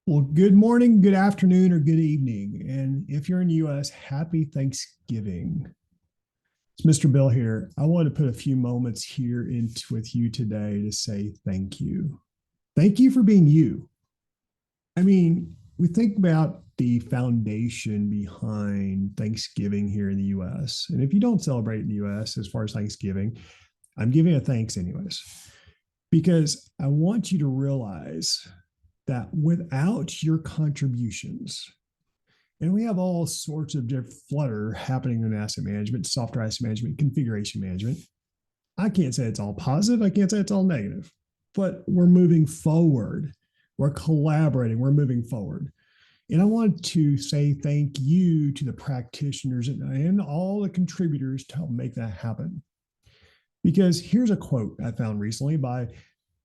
Well, good morning, good afternoon, or good evening. And if you're in the US, happy Thanksgiving. It's Mr. Bill here. I want to put a few moments here with you today to say thank you. Thank you for being you. I mean, we think about the foundation behind Thanksgiving here in the US. And if you don't celebrate in the US as far as Thanksgiving, I'm giving a thanks anyways, because I want you to realize that without your contributions, and we have all sorts of different flutter happening in asset management, software asset management, configuration management. I can't say it's all positive. I can't say it's all negative, but we're moving forward. We're collaborating. We're moving forward. And I want to say thank you to the practitioners and all the contributors to help make that happen. Because here's a quote I found recently by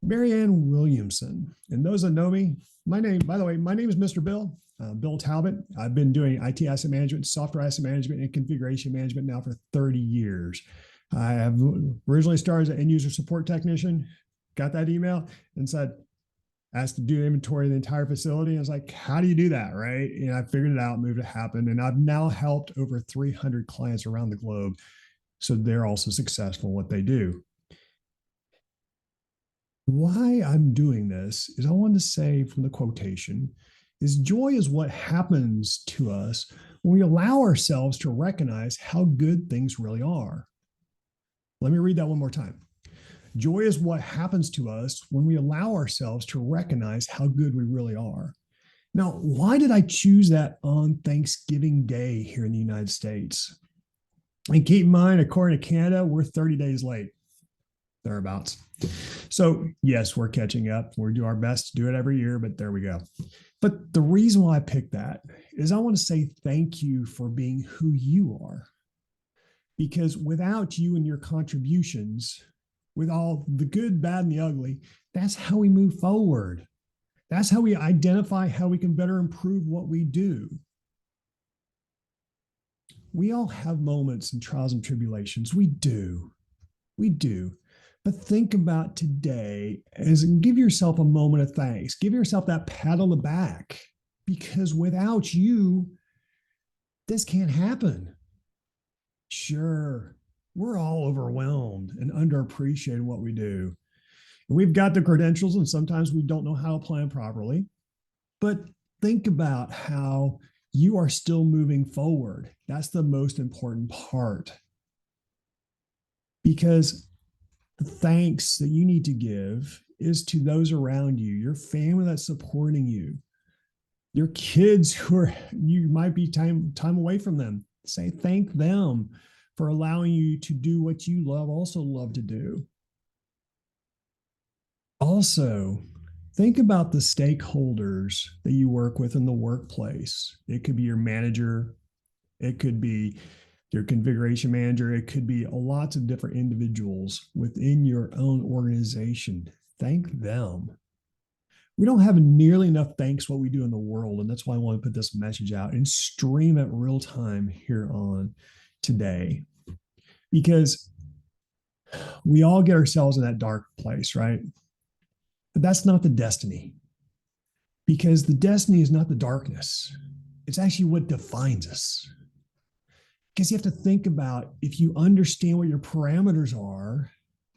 Marianne Williamson. And those that know me, by the way, my name is Mr. Bill, Bill Talbot. I've been doing IT asset management, software asset management, and configuration management now for 30 years. I have originally started as an end user support technician, got that email and said, asked to do inventory of the entire facility. I was like, how do you do that? Right. And I figured it out, moved it happen. And I've now helped over 300 clients around the globe. So they're also successful in what they do. Why I'm doing this is I want to say from the quotation is joy is what happens to us when we allow ourselves to recognize how good things really are. Let me read that one more time. Joy is what happens to us when we allow ourselves to recognize how good we really are. Now, why did I choose that on Thanksgiving Day here in the United States? And keep in mind, according to Canada, we're 30 days late, thereabouts. So yes, we're catching up. We do our best to do it every year, but there we go. But the reason why I picked that is I want to say thank you for being who you are. Because without you and your contributions, with all the good, bad, and the ugly, that's how we move forward. That's how we identify how we can better improve what we do. We all have moments and trials and tribulations. We do. We do. But think about today as give yourself a moment of thanks. Give yourself that pat on the back, because without you, this can't happen. Sure, we're all overwhelmed and underappreciated what we do. We've got the credentials, and sometimes we don't know how to plan properly. But think about how you are still moving forward. That's the most important part. Because the thanks that you need to give is to those around you, your family that's supporting you, your kids who are, you might be time away from them. Say thank them for allowing you to do what you also love to do. Also, think about the stakeholders that you work with in the workplace. It could be your manager, it could be your configuration manager, it could be lots of different individuals within your own organization. Thank them. We don't have nearly enough thanks what we do in the world, and that's why I want to put this message out and stream it real time here on today, because we all get ourselves in that dark place, right? But that's not the destiny, because the destiny is not the darkness. It's actually what defines us. Because you have to think about, if you understand what your parameters are,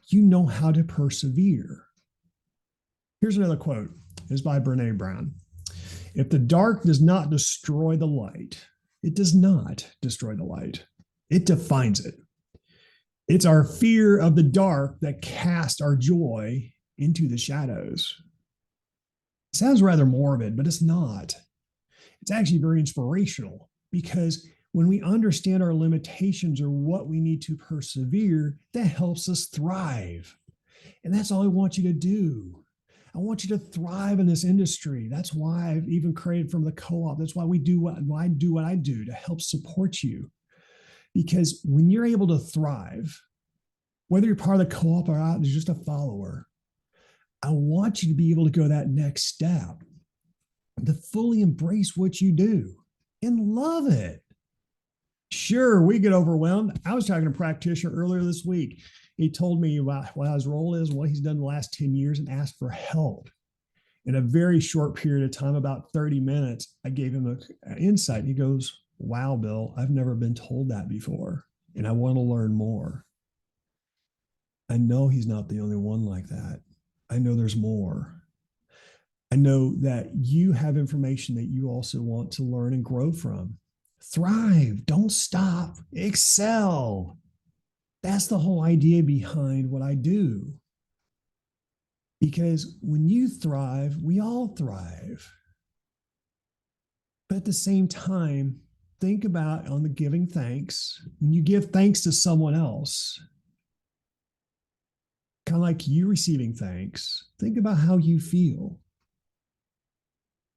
you know how to persevere. Here's another quote. It's by Brene Brown. If the dark does not destroy the light, it does not destroy the light. It defines it. It's our fear of the dark that casts our joy into the shadows. It sounds rather morbid, but it's not. It's actually very inspirational, because when we understand our limitations or what we need to persevere, that helps us thrive. And that's all I want you to do. I want you to thrive in this industry. That's why I've even created from the co-op. That's why I do what I do to help support you. Because when you're able to thrive, whether you're part of the co-op or not, you're just a follower, I want you to be able to go that next step, to fully embrace what you do and love it. Sure, we get overwhelmed. I was talking to a practitioner earlier this week. He told me about what his role is, what he's done the last 10 years, and asked for help. In a very short period of time, about 30 minutes, I gave him an insight. He goes, wow, Bill, I've never been told that before, and I want to learn more. I know he's not the only one like that. I know there's more. I know that you have information that you also want to learn and grow from. Thrive, don't stop, excel. That's the whole idea behind what I do. Because when you thrive, we all thrive. But at the same time, think about on the giving thanks. When you give thanks to someone else, kind of like you receiving thanks, think about how you feel.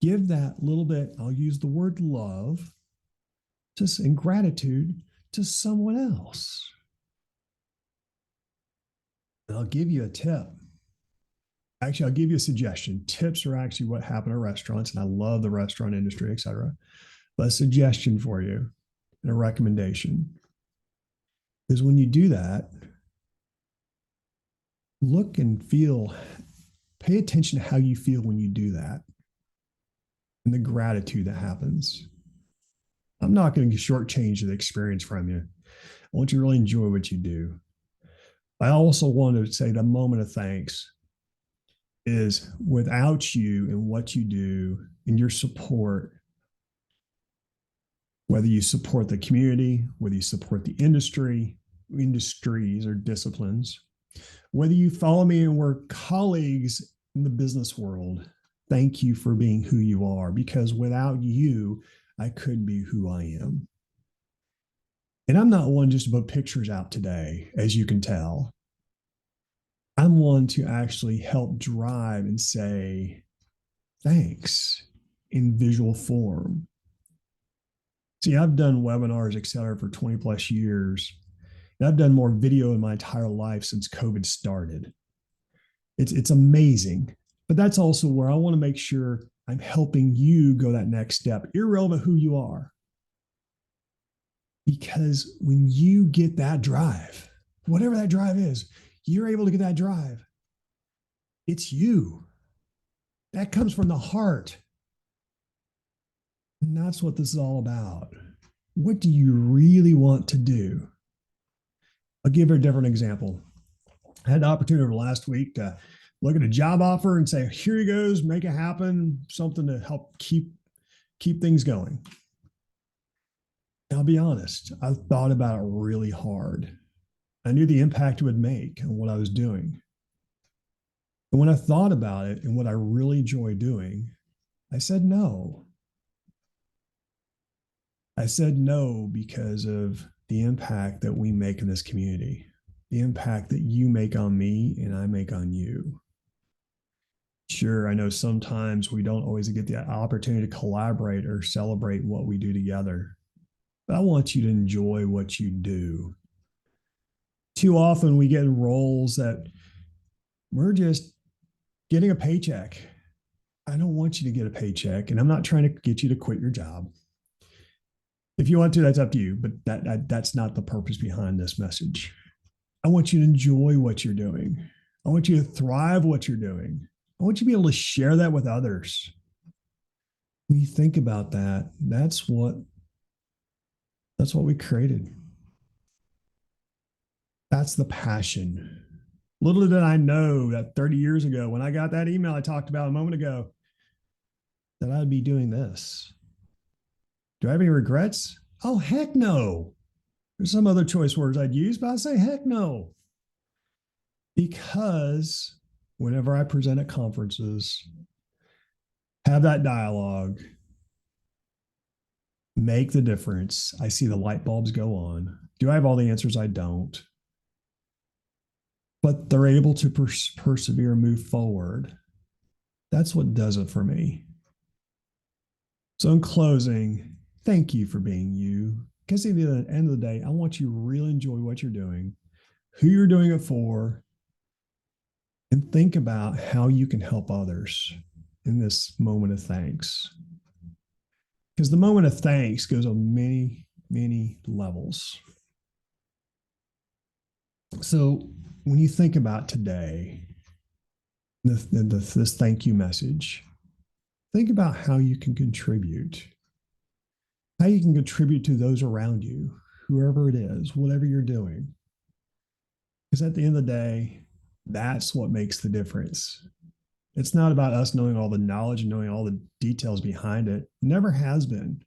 Give that little bit, I'll use the word love, just in gratitude to someone else. And I'll give you a tip. Actually, I'll give you a suggestion. Tips are actually what happen at restaurants, and I love the restaurant industry, et cetera. But a suggestion for you and a recommendation is when you do that, look and feel, pay attention to how you feel when you do that and the gratitude that happens. I'm not going to shortchange the experience from you. I want you to really enjoy what you do. I also want to say the moment of thanks is without you and what you do and your support, whether you support the community, whether you support the industries or disciplines, whether you follow me and we're colleagues in the business world, thank you for being who you are, because without you, I couldn't be who I am. And I'm not one just to put pictures out today, as you can tell. I'm one to actually help drive and say thanks in visual form. See, I've done webinars, et cetera, for 20 plus years. And I've done more video in my entire life since COVID started. It's amazing. But that's also where I want to make sure I'm helping you go that next step, irrelevant who you are. Because when you get that drive, whatever that drive is, you're able to get that drive. It's you. That comes from the heart. And that's what this is all about. What do you really want to do? I'll give you a different example. I had the opportunity last week to look at a job offer and say, here he goes, make it happen, something to help keep things going. I'll be honest, I thought about it really hard. I knew the impact it would make on what I was doing. And when I thought about it and what I really enjoy doing, I said no. I said no because of the impact that we make in this community, the impact that you make on me and I make on you. Sure, I know sometimes we don't always get the opportunity to collaborate or celebrate what we do together, but I want you to enjoy what you do. Too often we get in roles that we're just getting a paycheck. I don't want you to get a paycheck, and I'm not trying to get you to quit your job. If you want to, that's up to you, but that's not the purpose behind this message. I want you to enjoy what you're doing. I want you to thrive what you're doing. I want you to be able to share that with others. When you think about that, that's what we created. That's the passion. Little did I know that 30 years ago, when I got that email I talked about a moment ago, that I'd be doing this. Do I have any regrets? Oh, heck no. There's some other choice words I'd use, but I say heck no. Because whenever I present at conferences, have that dialogue, make the difference, I see the light bulbs go on. Do I have all the answers? I don't. But they're able to persevere and move forward. That's what does it for me. So in closing, thank you for being you. Because at the end of the day, I want you to really enjoy what you're doing, who you're doing it for, and think about how you can help others in this moment of thanks. Because the moment of thanks goes on many, many levels. So when you think about today, this thank you message. Think about how you can contribute, to those around you, whoever it is, whatever you're doing. Because at the end of the day, that's what makes the difference. It's not about us knowing all the knowledge and knowing all the details behind it. Never has been.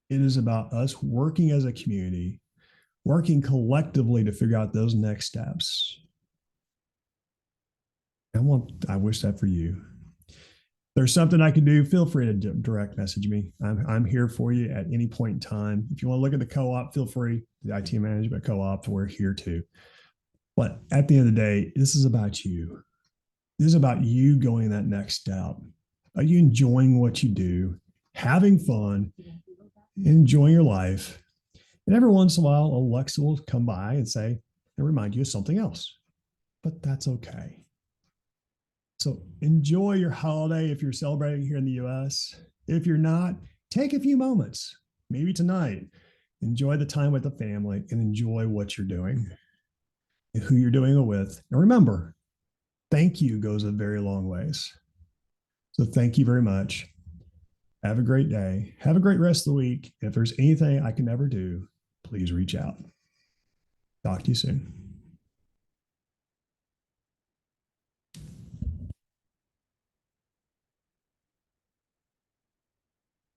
It is about us working as a community, working collectively to figure out those next steps. I wish that for you. If there's something I can do, feel free to direct message me. I'm here for you at any point in time. If you want to look at the co-op, feel free. The IT management co-op, we're here too. But at the end of the day, this is about you. This is about you going that next step. Are you enjoying what you do, having fun, enjoying your life? And every once in a while, Alexa will come by and say, and remind you of something else. But that's okay. So enjoy your holiday if you're celebrating here in the US. If you're not, take a few moments, maybe tonight. Enjoy the time with the family and enjoy what you're doing and who you're doing it with. And remember, thank you goes a very long ways. So thank you very much. Have a great day. Have a great rest of the week. If there's anything I can ever do, please reach out. Talk to you soon.